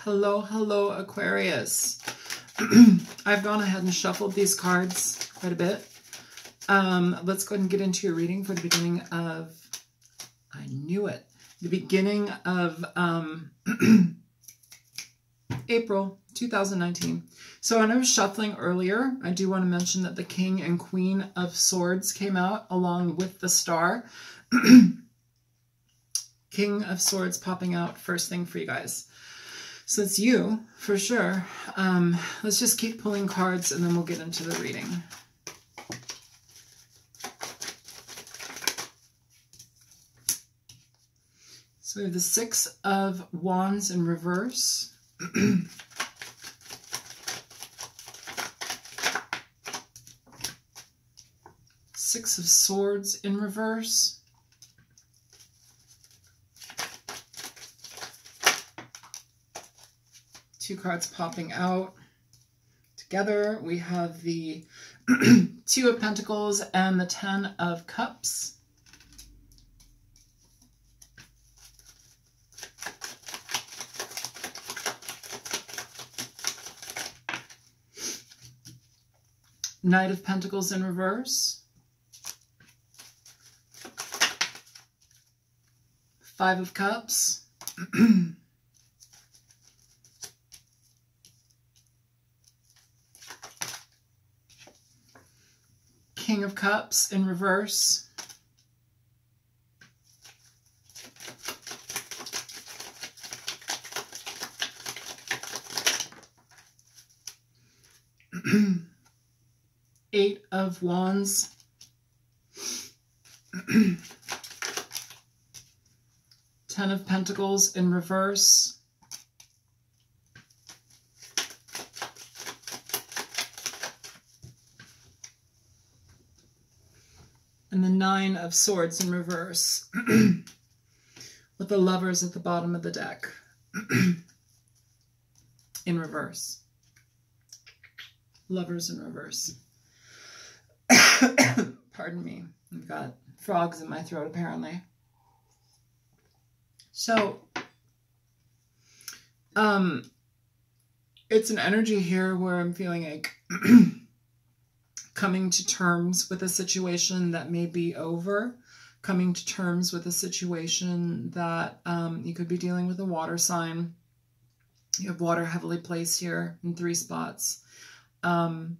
Hello, hello, Aquarius. I've gone ahead and shuffled these cards quite a bit. Let's go ahead and get into your reading for the beginning of, I knew it, the beginning of April 2019. So when I was shuffling earlier, I do want to mention that the King and Queen of Swords came out along with the Star. King of Swords popping out first thing for you guys. So it's you, for sure. Let's just keep pulling cards and then we'll get into the reading. So we have the Six of Wands in reverse. Six of Swords in reverse. Two cards popping out. Together we have the Two of Pentacles and the Ten of Cups. Knight of Pentacles in reverse. Five of Cups. King of Cups in reverse. Eight of Wands. Ten of Pentacles in reverse. And the Nine of Swords in reverse. With the Lovers at the bottom of the deck. In reverse. Lovers in reverse. Pardon me. I've got frogs in my throat, apparently. So, it's an energy here where I'm feeling like coming to terms with a situation that may be over, coming to terms with a situation that you could be dealing with a water sign. You have water heavily placed here in 3 spots. But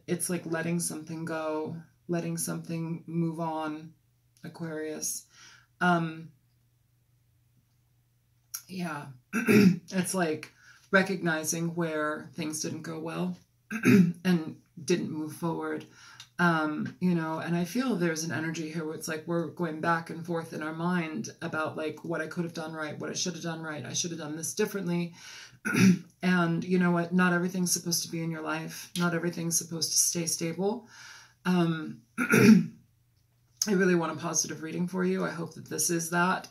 it's like letting something go, letting something move on, Aquarius. Yeah, it's like recognizing where things didn't go well and didn't move forward. You know, and I feel there's an energy here where it's like we're going back and forth in our mind about like what I could have done right, what I should have done right. I should have done this differently. And you know what? Not everything's supposed to be in your life. Not everything's supposed to stay stable. I really want a positive reading for you. I hope that this is that.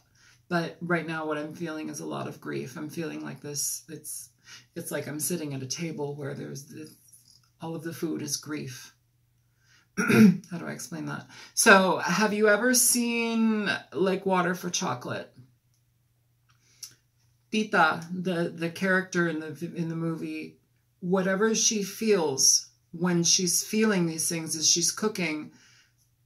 But right now what I'm feeling is a lot of grief. I'm feeling like this. It's like I'm sitting at a table where there's all of the food is grief. How do I explain that? So have you ever seen like Water for Chocolate? Tita, the character in the movie, whatever she feels when she's feeling these things as she's cooking,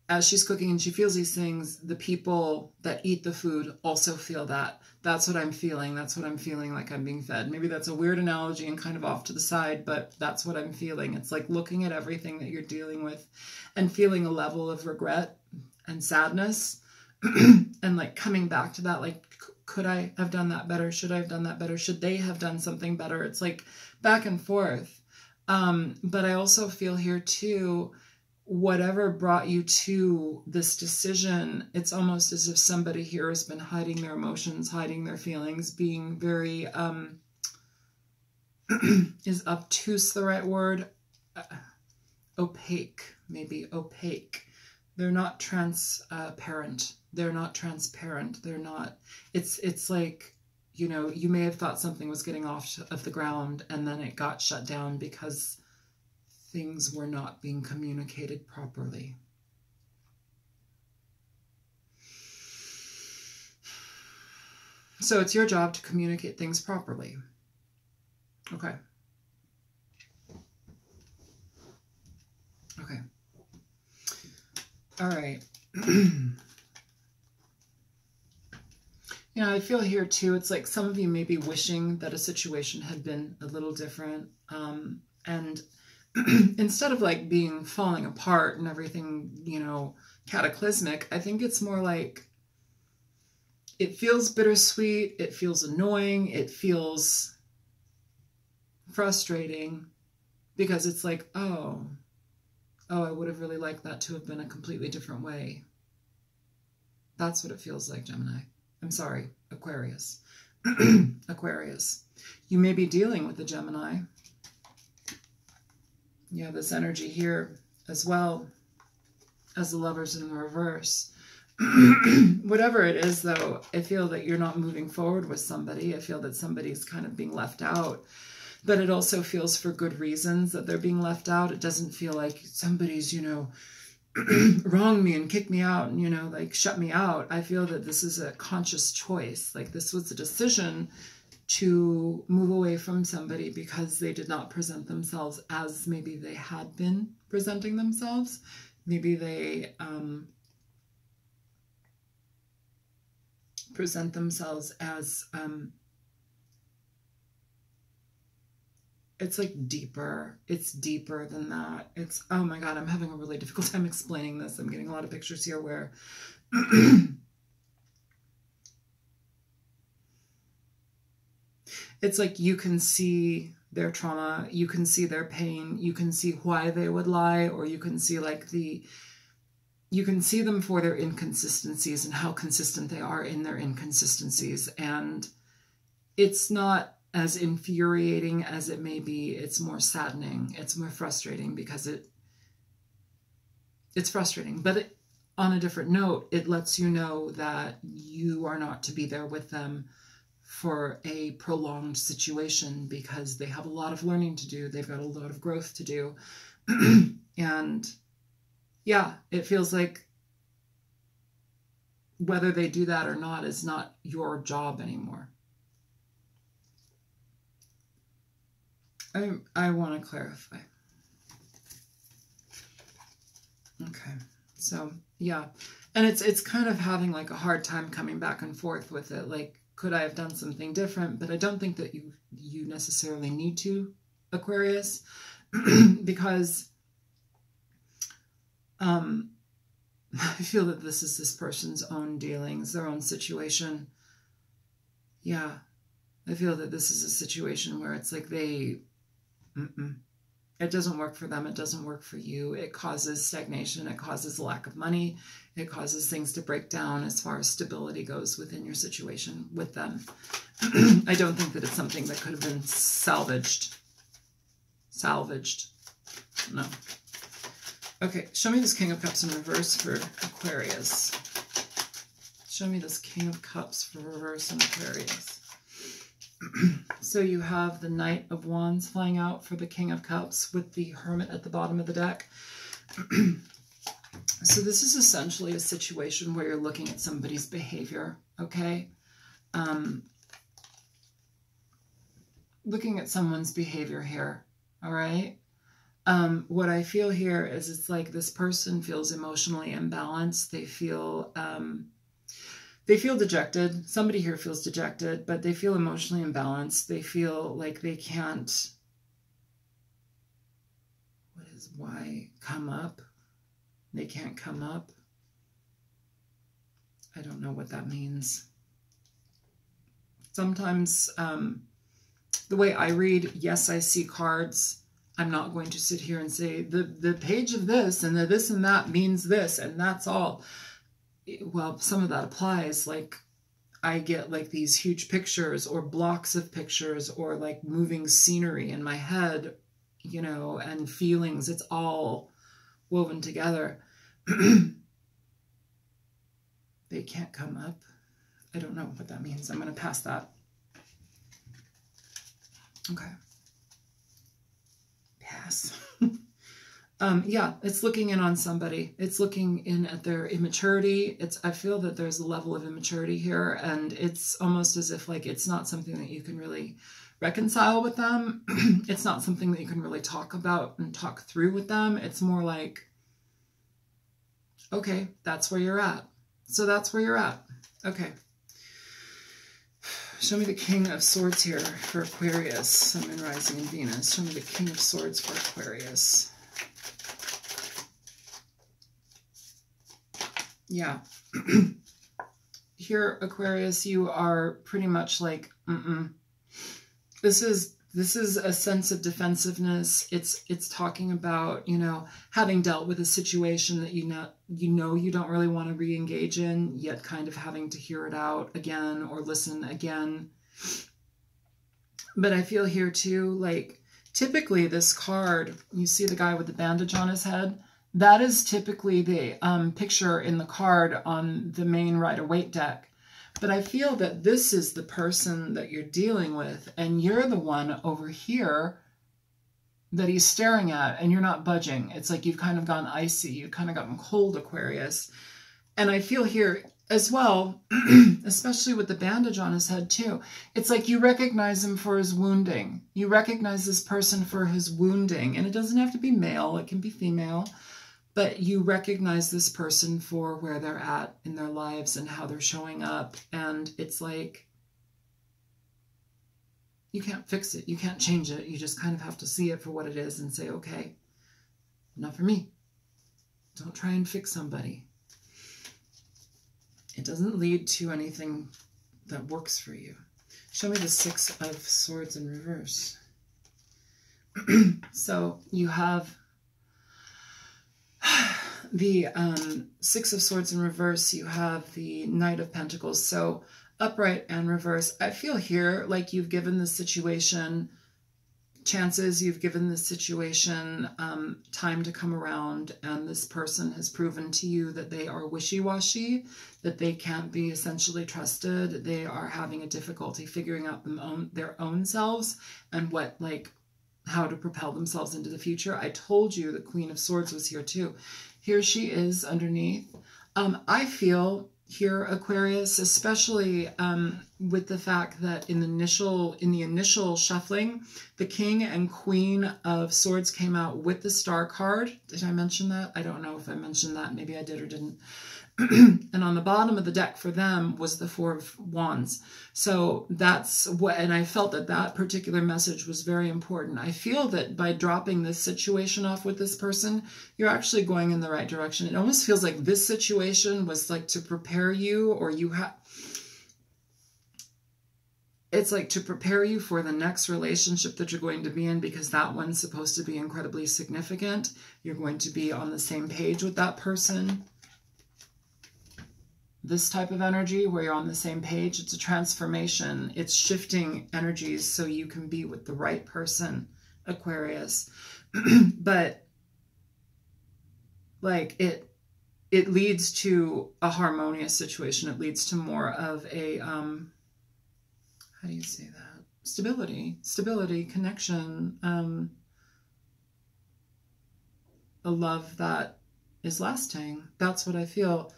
and she feels these things, the people that eat the food also feel that. That's what I'm feeling. That's what I'm feeling like I'm being fed. Maybe that's a weird analogy and kind of off to the side, but that's what I'm feeling. It's like looking at everything that you're dealing with and feeling a level of regret and sadness and like coming back to that, like, could I have done that better? Should I have done that better? Should they have done something better? It's like back and forth. But I also feel here too, whatever brought you to this decision, it's almost as if somebody here has been hiding their emotions, hiding their feelings, being very, is obtuse the right word? Opaque, maybe opaque. They're not transparent. They're not transparent. They're not, it's like, you know, you may have thought something was getting off of the ground and then it got shut down because things were not being communicated properly. So it's your job to communicate things properly. Okay. Okay. All right. I feel here too, it's like some of you may be wishing that a situation had been a little different. And instead of like falling apart and everything, cataclysmic, I think it's more like it feels bittersweet. It feels annoying. It feels frustrating because it's like, oh, I would have really liked that to have been a completely different way. That's what it feels like, Gemini. I'm sorry, Aquarius. Aquarius. You may be dealing with a Gemini. You have this energy here as well as the Lovers in the reverse. Whatever it is, though, I feel that you're not moving forward with somebody. I feel that somebody's kind of being left out. But it also feels for good reasons that they're being left out. It doesn't feel like somebody's, wronged me and kicked me out and, like shut me out. I feel that this is a conscious choice. Like this was a decision to move away from somebody because they did not present themselves as maybe they had been presenting themselves. Maybe they present themselves as it's like deeper. It's deeper than that. It's, oh my God, I'm having a really difficult time explaining this. I'm getting a lot of pictures here where it's like you can see their trauma, you can see their pain, you can see why they would lie, or you can see like you can see them for their inconsistencies and how consistent they are in their inconsistencies. And it's not as infuriating as it may be. It's more saddening. It's more frustrating because it's frustrating. But on a different note, it lets you know that you are not to be there with them for a prolonged situation because they have a lot of learning to do. They've got a lot of growth to do. And yeah, it feels like whether they do that or not is not your job anymore. I want to clarify. Okay, so yeah, and it's kind of having like a hard time coming back and forth with it. Like, could I have done something different? But I don't think that you necessarily need to, Aquarius, because I feel that this is this person's own dealings, their own situation. Yeah, I feel that this is a situation where it's like it doesn't work for them. It doesn't work for you. It causes stagnation. It causes a lack of money. It causes things to break down as far as stability goes within your situation with them. I don't think that it's something that could have been salvaged. No. Okay, show me this King of Cups in reverse for Aquarius. Show me this King of Cups for reverse in Aquarius. So you have the Knight of Wands flying out for the King of Cups with the Hermit at the bottom of the deck. So this is essentially a situation where you're looking at somebody's behavior, okay? Looking at someone's behavior here, all right? What I feel here is it's like this person feels emotionally imbalanced. They feel dejected. Somebody here feels dejected, but they feel emotionally imbalanced. They feel like they can't, why come up? They can't come up. I don't know what that means. Sometimes the way I read, yes, I see cards. I'm not going to sit here and say the page of this and the this and that means this and that's all. Well, some of that applies. Like I get like these huge pictures or blocks of pictures or like moving scenery in my head, and feelings. It's all woven together. They can't come up. I don't know what that means. I'm going to pass that. Okay. Pass. Yeah, it's looking in on somebody. It's looking in at their immaturity. I feel that there's a level of immaturity here, and it's almost as if like it's not something that you can really reconcile with them. It's not something that you can really talk about and talk through with them. It's more like, okay, that's where you're at. So that's where you're at. Okay. Show me the King of Swords here for Aquarius, Sun, Moon, Rising, and Venus. Show me the King of Swords for Aquarius. Yeah. Here, Aquarius, you are pretty much like, This is a sense of defensiveness. It's talking about, you know, having dealt with a situation that you don't really want to re-engage in, yet kind of having to hear it out again or listen again. But I feel here too, like typically this card, you see the guy with the bandage on his head, that is typically the picture in the card on the main Rider-Waite deck. But I feel that this is the person that you're dealing with, and you're the one over here that he's staring at, and you're not budging. It's like you've kind of gone icy. You've kind of gotten cold, Aquarius. And I feel here as well, especially with the bandage on his head too, it's like you recognize him for his wounding. You recognize this person for his wounding. And it doesn't have to be male. It can be female. But you recognize this person for where they're at in their lives and how they're showing up. And it's like, you can't fix it. You can't change it. You just kind of have to see it for what it is and say, okay, not for me. Don't try and fix somebody. It doesn't lead to anything that works for you. Show me the Six of Swords in reverse. So you have the Six of Swords in reverse, you have the Knight of Pentacles. So upright and reverse. I feel here like you've given the situation chances, you've given the situation time to come around, and this person has proven to you that they are wishy-washy, that they can't be essentially trusted. They are having a difficulty figuring out their own selves and how to propel themselves into the future. I told you the Queen of Swords was here too. Here she is underneath. I feel here, Aquarius, especially with the fact that in the initial shuffling, the King and Queen of Swords came out with the Star card. Did I mention that? I don't know if I mentioned that. Maybe I did or didn't. And on the bottom of the deck for them was the Four of Wands. So that's what, and I felt that that particular message was very important. I feel that by dropping this situation off with this person, you're actually going in the right direction. It almost feels like this situation was like to prepare you, or it's like to prepare you for the next relationship that you're going to be in, because that one's supposed to be incredibly significant. You're going to be on the same page with that person. This type of energy where you're on the same page, it's a transformation. It's shifting energies so you can be with the right person, Aquarius. But like it leads to a harmonious situation. It leads to more of a, how do you say that? Stability, connection, a love that is lasting. That's what I feel.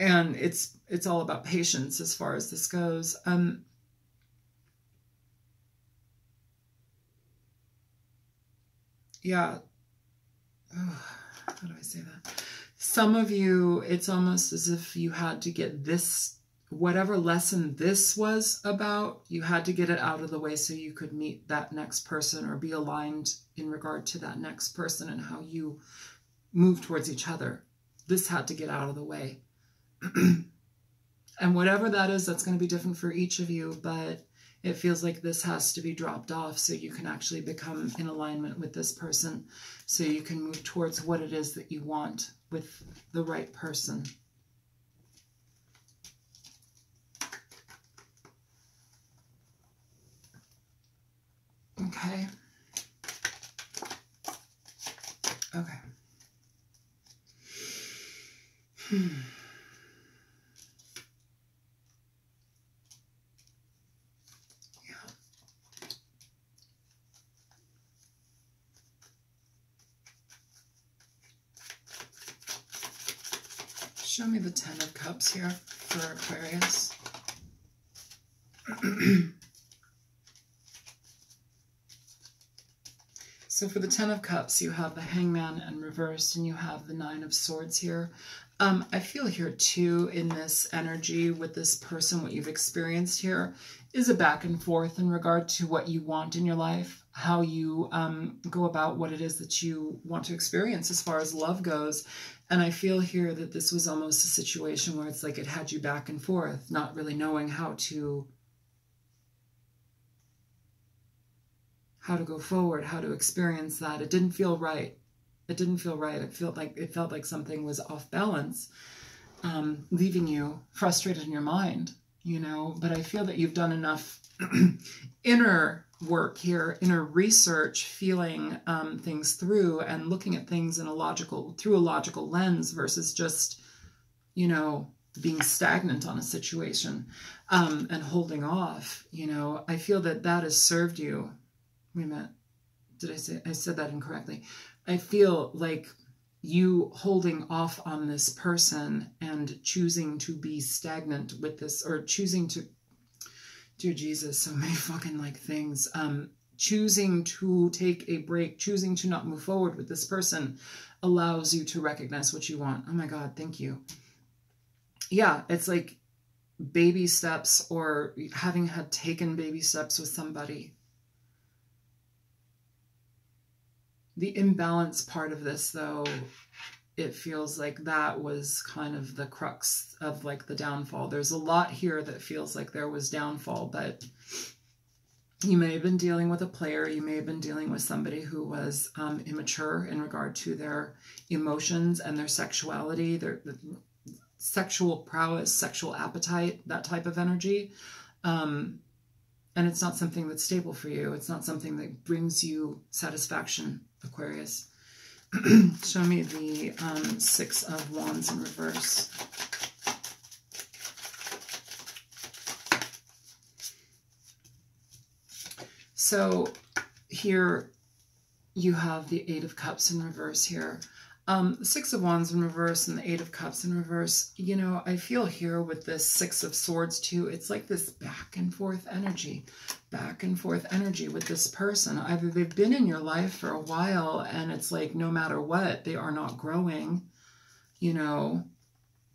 And it's all about patience as far as this goes. Yeah. Oh, how do I say that? Some of you, it's almost as if you had to get this, whatever lesson this was about, you had to get it out of the way so you could meet that next person or be aligned in regard to that next person and how you move towards each other. This had to get out of the way. And whatever that is, that's going to be different for each of you, but it feels like this has to be dropped off so you can actually become in alignment with this person, so you can move towards what it is that you want with the right person. Okay. Okay. Show me the Ten of Cups here for Aquarius. So for the Ten of Cups, you have the Hangman in reversed, and you have the Nine of Swords here. I feel here too, in this energy with this person, what you've experienced here is a back and forth in regard to what you want in your life, how you go about what it is that you want to experience as far as love goes. And I feel here that this was almost a situation where it's like it had you back and forth, not really knowing how to go forward, how to experience that. It didn't feel right. It didn't feel right. It felt like something was off balance, leaving you frustrated in your mind, you know. But I feel that you've done enough inner work here, inner research, feeling things through and looking at things through a logical lens versus just, you know, being stagnant on a situation and holding off. You know, I feel that that has served you. Wait a minute. I said that incorrectly. I feel like you holding off on this person and choosing to be stagnant with this, or choosing to, dear Jesus, so many fucking like things, choosing to take a break, choosing to not move forward with this person allows you to recognize what you want. Oh my God, thank you. Yeah, it's like baby steps, or having had taken baby steps with somebody. The imbalance part of this, though, it feels like that was kind of the crux of like the downfall. There's a lot here that feels like there was downfall, but you may have been dealing with a player. You may have been dealing with somebody who was immature in regard to their emotions and their sexuality, their sexual prowess, sexual appetite, that type of energy. And it's not something that's stable for you. It's not something that brings you satisfaction, Aquarius. Show me the Six of Wands in reverse. So here you have the Eight of Cups in reverse here. The Six of Wands in reverse and the Eight of Cups in reverse, you know, I feel here with this Six of Swords too, it's like this back and forth energy with this person. Either they've been in your life for a while and it's like no matter what, they are not growing, you know.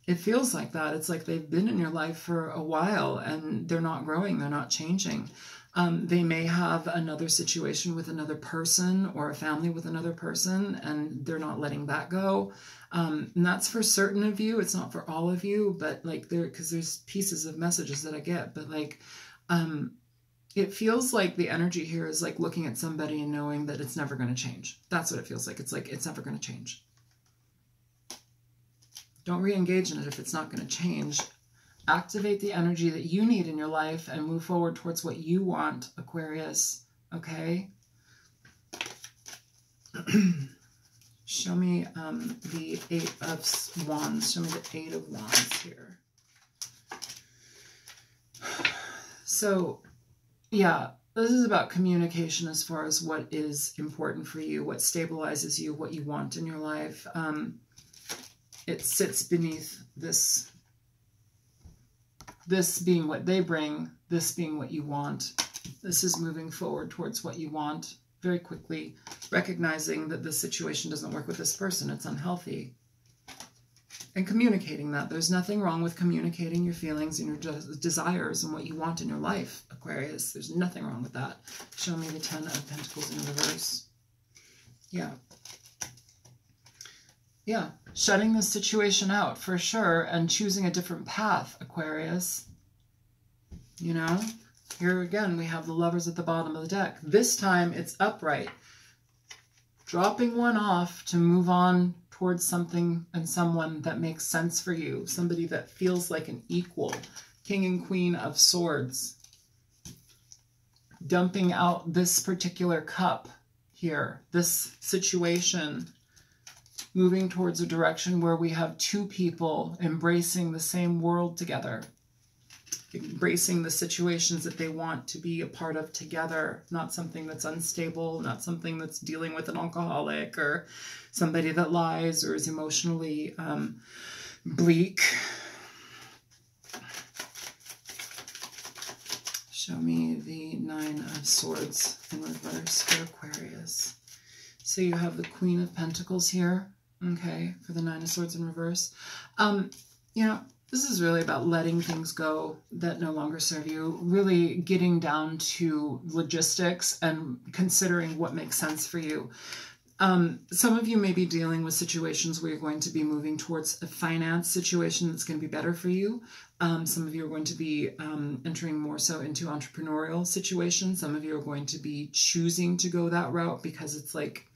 It feels like that. It's like they've been in your life for a while and they're not growing, they're not changing. They may have another situation with another person or a family with another person and they're not letting that go. And that's for certain of you. It's not for all of you, but like because there's pieces of messages that I get, but like, it feels like the energy here is like looking at somebody and knowing that it's never going to change. That's what it feels like. It's like, it's never going to change. Don't re-engage in it if it's not going to change. Activate the energy that you need in your life and move forward towards what you want, Aquarius. Okay? Show me the Eight of Wands. Show me the Eight of Wands here. So, yeah, this is about communication as far as what is important for you, what stabilizes you, what you want in your life. It sits beneath this being what they bring, this being what you want. This is moving forward towards what you want very quickly, recognizing that this situation doesn't work with this person, it's unhealthy. And communicating that. There's nothing wrong with communicating your feelings and your desires and what you want in your life, Aquarius. There's nothing wrong with that. Show me the Ten of Pentacles in reverse. Yeah. Yeah, shutting this situation out for sure and choosing a different path, Aquarius. You know, here again, we have the Lovers at the bottom of the deck. This time it's upright. Dropping one off to move on towards something and someone that makes sense for you. Somebody that feels like an equal. King and Queen of Swords. Dumping out this particular cup here. This situation. Moving towards a direction where we have two people embracing the same world together. Embracing the situations that they want to be a part of together. Not something that's unstable, not something that's dealing with an alcoholic or somebody that lies or is emotionally bleak. Show me the Nine of Swords in reverse for Aquarius. So you have the Queen of Pentacles here, okay, for the Nine of Swords in reverse. You know, this is really about letting things go that no longer serve you, really getting down to logistics and considering what makes sense for you. Some of you may be dealing with situations where you're going to be moving towards a finance situation that's going to be better for you. Some of you are going to be entering more so into entrepreneurial situations. Some of you are going to be choosing to go that route because it's like,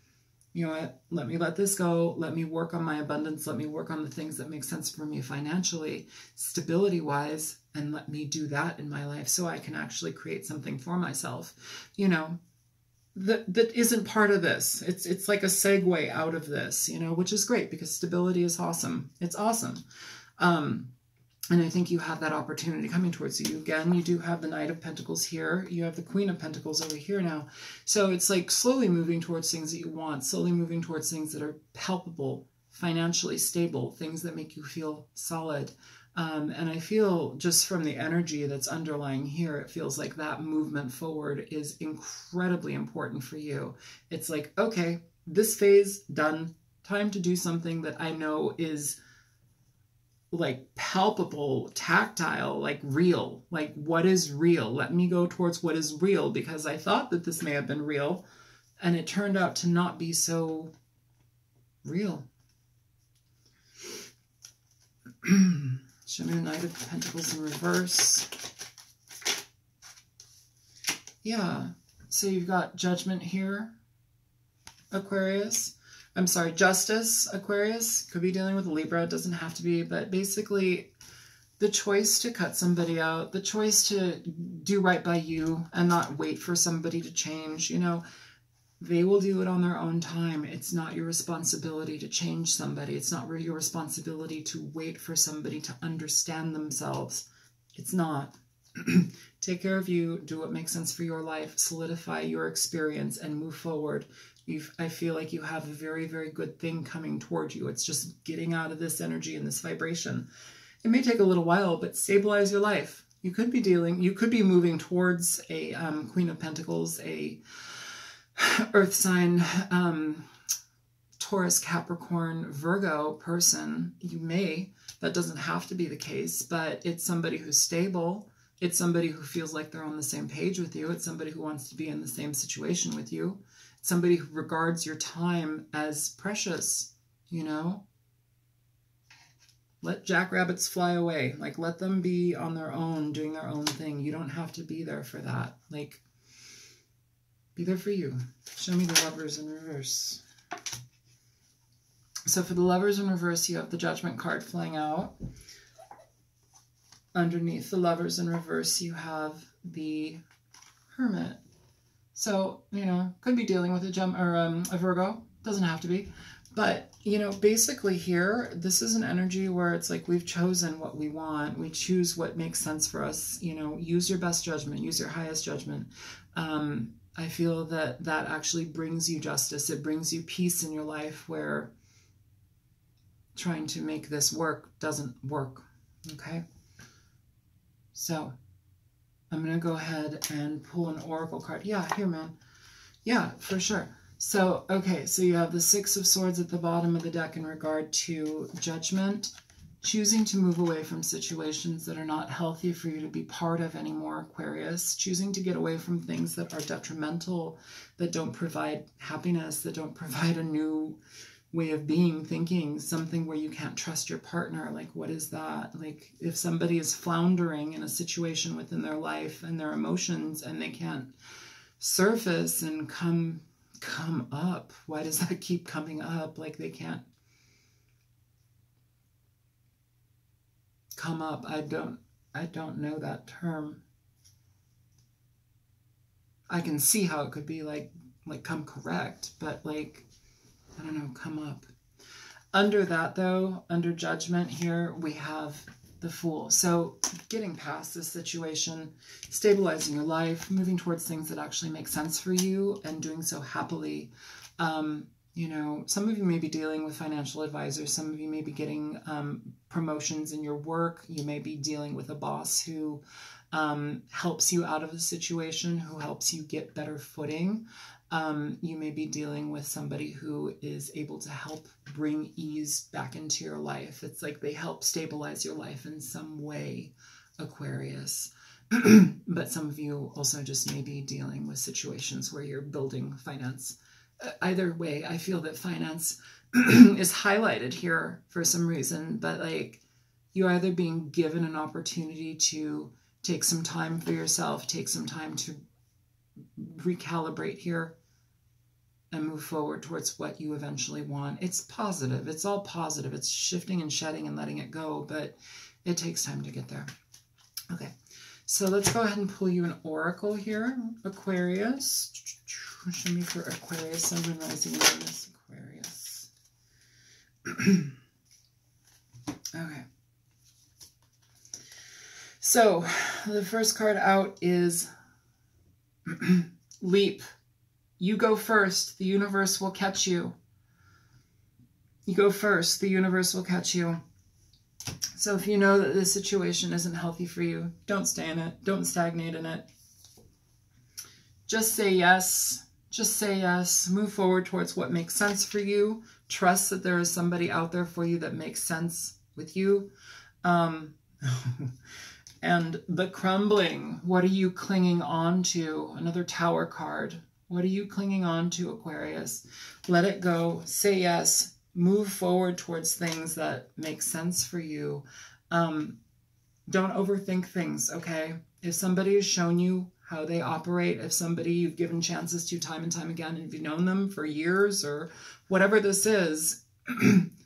you know what, let me let this go. Let me work on my abundance. Let me work on the things that make sense for me financially, stability-wise, and let me do that in my life so I can actually create something for myself. You know, that isn't part of this. It's like a segue out of this, you know, which is great because stability is awesome. It's awesome. And I think you have that opportunity coming towards you. Again, you do have the Knight of Pentacles here. You have the Queen of Pentacles over here now. So it's like slowly moving towards things that you want, slowly moving towards things that are palpable, financially stable, things that make you feel solid. And I feel just from the energy that's underlying here, it feels like that movement forward is incredibly important for you. It's like, okay, this phase done, time to do something that I know is like palpable, tactile, like real, like what is real? Let me go towards what is real because I thought that this may have been real and it turned out to not be so real. Show me the Knight of Pentacles in reverse. Yeah, so you've got Judgment here, Aquarius. I'm sorry, Justice, Aquarius. Could be dealing with a Libra, it doesn't have to be, but basically the choice to cut somebody out, the choice to do right by you and not wait for somebody to change, you know, they will do it on their own time. It's not your responsibility to change somebody. It's not your responsibility to wait for somebody to understand themselves. It's not. Take care of you, do what makes sense for your life, solidify your experience, and move forward. I feel like you have a very, very good thing coming toward you. It's just getting out of this energy and this vibration. It may take a little while, but stabilize your life. You could be moving towards a Queen of Pentacles, a Earth sign, Taurus, Capricorn, Virgo person. You may, that doesn't have to be the case, but it's somebody who's stable. It's somebody who feels like they're on the same page with you. It's somebody who wants to be in the same situation with you. It's somebody who regards your time as precious, you know? Let jackrabbits fly away. Like, let them be on their own, doing their own thing. You don't have to be there for that. Like, be there for you. Show me the Lovers in reverse. So for the Lovers in reverse, you have the Judgment card flying out. Underneath the Lovers in reverse, you have the Hermit. So, you know, could be dealing with a Virgo. Doesn't have to be. But, you know, basically here, this is an energy where it's like we've chosen what we want. We choose what makes sense for us. You know, use your best judgment. Use your highest judgment. I feel that that actually brings you justice. It brings you peace in your life where trying to make this work doesn't work. Okay? So, I'm going to go ahead and pull an oracle card. Yeah, here, man. Yeah, for sure. So, okay, so you have the Six of Swords at the bottom of the deck in regard to judgment, choosing to move away from situations that are not healthy for you to be part of anymore, Aquarius, choosing to get away from things that are detrimental, that don't provide happiness, that don't provide a new way of being, thinking, something where you can't trust your partner. Like, what is that? Like, if somebody is floundering in a situation within their life and their emotions and they can't surface and come up, why does that keep coming up? Like, they can't come up. I don't know that term. I can see how it could be like come correct, but like, I don't know, come up. Under that though, under judgment here, we have the Fool. So getting past this situation, stabilizing your life, moving towards things that actually make sense for you and doing so happily. You know, some of you may be dealing with financial advisors. Some of you may be getting promotions in your work. You may be dealing with a boss who helps you out of a situation, who helps you get better footing. You may be dealing with somebody who is able to help bring ease back into your life. It's like they help stabilize your life in some way, Aquarius. But some of you also just may be dealing with situations where you're building finance. Either way, I feel that finance is highlighted here for some reason, but like you're either being given an opportunity to take some time for yourself, take some time to recalibrate here and move forward towards what you eventually want. It's positive. It's all positive. It's shifting and shedding and letting it go, but it takes time to get there. Okay, so let's go ahead and pull you an oracle here, Aquarius. Show me for Aquarius, Sun, Moon, Rising, Venus, Aquarius. Okay. So the first card out is leap. You go first. The universe will catch you. You go first. The universe will catch you. So if you know that this situation isn't healthy for you, don't stay in it. Don't stagnate in it. Just say yes. Just say yes. Move forward towards what makes sense for you. Trust that there is somebody out there for you that makes sense with you. And the crumbling. What are you clinging on to? Another Tower card. What are you clinging on to, Aquarius? Let it go. Say yes. Move forward towards things that make sense for you. Don't overthink things, okay? If somebody has shown you how they operate, if somebody you've given chances to time and time again, and if you've known them for years or whatever this is,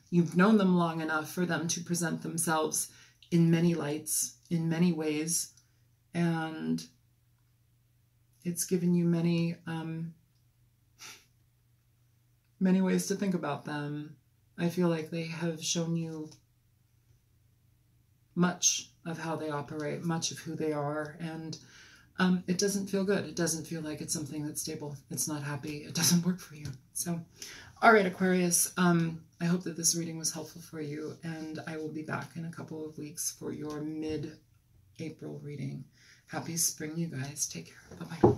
you've known them long enough for them to present themselves in many lights, in many ways, and it's given you many ways to think about them. I feel like they have shown you much of how they operate, much of who they are, and it doesn't feel good. It doesn't feel like it's something that's stable. It's not happy. It doesn't work for you. So, all right, Aquarius, I hope that this reading was helpful for you, and I will be back in a couple of weeks for your mid-April reading. Happy spring, you guys. Take care. Bye-bye.